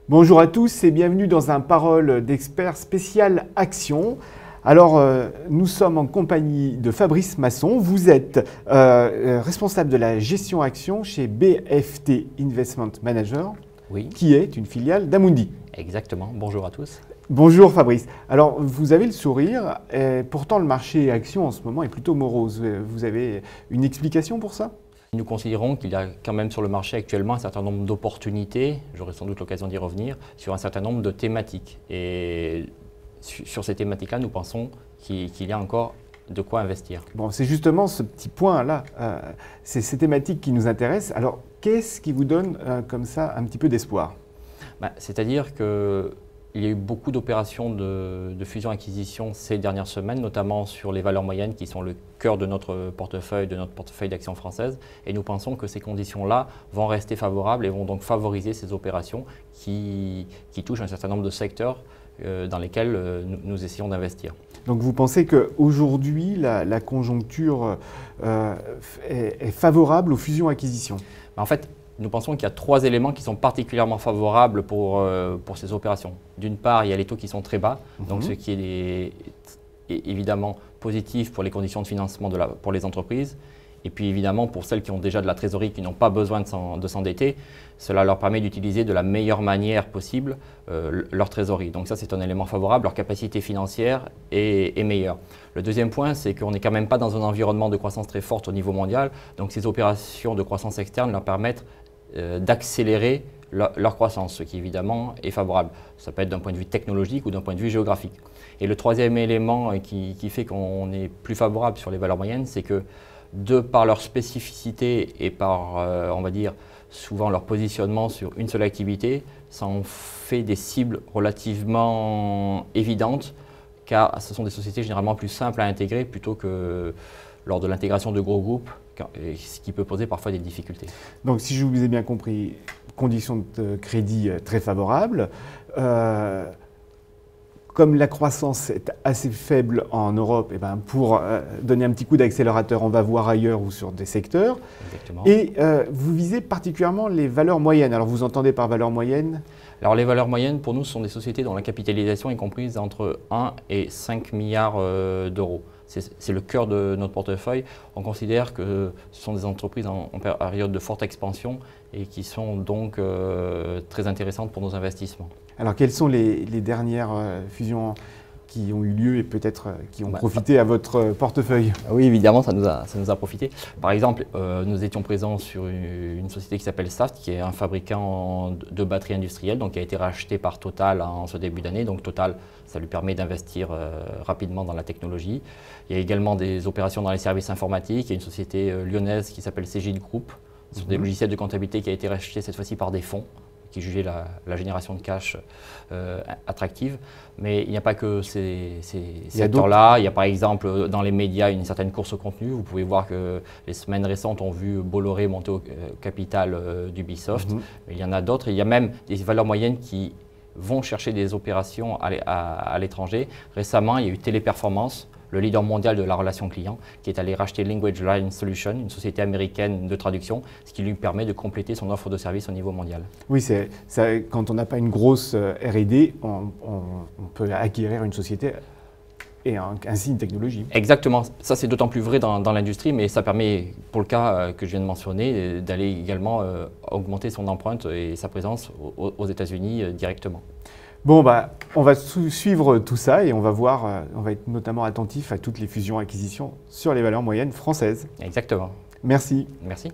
Bonjour à tous et bienvenue dans un Parole d'experts spécial Action. Alors, nous sommes en compagnie de Fabrice Masson. Vous êtes responsable de la gestion action chez BFT Investment Manager, Oui, qui est une filiale d'Amundi. exactement. Bonjour à tous. Bonjour Fabrice. Alors, vous avez le sourire, et pourtant le marché action en ce moment est plutôt morose. Vous avez une explication pour ça ? Nous considérons qu'il y a quand même sur le marché actuellement un certain nombre d'opportunités, j'aurai sans doute l'occasion d'y revenir, sur un certain nombre de thématiques. Et sur ces thématiques-là, nous pensons qu'il y a encore de quoi investir. Bon, c'est justement ce petit point-là, c'est ces thématiques qui nous intéressent. Alors, qu'est-ce qui vous donne comme ça un petit peu d'espoir ? C'est-à-dire qu'il y a eu beaucoup d'opérations de fusion-acquisition ces dernières semaines, notamment sur les valeurs moyennes qui sont le cœur de notre portefeuille d'actions françaises. Et nous pensons que ces conditions-là vont rester favorables et vont donc favoriser ces opérations qui touchent un certain nombre de secteurs dans lesquels nous essayons d'investir. Donc vous pensez qu'aujourd'hui, la conjoncture est favorable aux fusions-acquisitions ? En fait, nous pensons qu'il y a trois éléments qui sont particulièrement favorables pour ces opérations. D'une part, il y a les taux qui sont très bas, donc ce qui est évidemment positif pour les conditions de financement pour les entreprises. Et puis évidemment, pour celles qui ont déjà de la trésorerie, qui n'ont pas besoin de s'endetter, cela leur permet d'utiliser de la meilleure manière possible leur trésorerie. Donc ça, c'est un élément favorable, leur capacité financière est meilleure. Le deuxième point, c'est qu'on n'est quand même pas dans un environnement de croissance très forte au niveau mondial. Donc ces opérations de croissance externe leur permettent d'accélérer leur croissance, ce qui évidemment est favorable. Ça peut être d'un point de vue technologique ou d'un point de vue géographique. Et le troisième élément qui fait qu'on est plus favorable sur les valeurs moyennes, c'est que de par leur spécificité et par, on va dire, souvent leur positionnement sur une seule activité, ça en fait des cibles relativement évidentes, car ce sont des sociétés généralement plus simples à intégrer plutôt que lors de l'intégration de gros groupes, ce qui peut poser parfois des difficultés. Donc si je vous ai bien compris, conditions de crédit très favorables. Comme la croissance est assez faible en Europe, et pour donner un petit coup d'accélérateur, on va voir ailleurs ou sur des secteurs. Exactement. Et vous visez particulièrement les valeurs moyennes. Alors vous entendez par valeurs moyennes ? Alors les valeurs moyennes, pour nous, ce sont des sociétés dont la capitalisation est comprise entre 1 et 5 milliards d'euros. C'est le cœur de notre portefeuille. On considère que ce sont des entreprises en période de forte expansion et qui sont donc très intéressantes pour nos investissements. Alors quelles sont les dernières fusions qui ont eu lieu et peut-être qui ont profité à votre portefeuille ? Oui, évidemment, ça nous a profité. Par exemple, nous étions présents sur une société qui s'appelle Saft, qui est un fabricant de batteries industrielles, donc qui a été racheté par Total en ce début d'année. Donc Total, ça lui permet d'investir rapidement dans la technologie. Il y a également des opérations dans les services informatiques. Il y a une société lyonnaise qui s'appelle Cegid Group. Ce sont des logiciels de comptabilité qui a été racheté cette fois-ci par des fonds qui jugeaient la génération de cash attractive. Mais il n'y a pas que ces secteurs-là. Il y a par exemple dans les médias une certaine course au contenu. Vous pouvez voir que les semaines récentes ont vu Bolloré monter au capital d'Ubisoft. Mais il y en a d'autres. Il y a même des valeurs moyennes qui vont chercher des opérations à l'étranger. Récemment, il y a eu Téléperformance, le leader mondial de la relation client, qui est allé racheter Language Line Solutions, une société américaine de traduction, ce qui lui permet de compléter son offre de services au niveau mondial. Oui, quand on n'a pas une grosse R&D, on peut acquérir une société et ainsi une technologie. Exactement. Ça, c'est d'autant plus vrai dans l'industrie, mais ça permet, pour le cas que je viens de mentionner, d'aller également augmenter son empreinte et sa présence aux États-Unis directement. Bon, on va suivre tout ça et on va être notamment attentif à toutes les fusions-acquisitions sur les valeurs moyennes françaises. Exactement. Merci. Merci.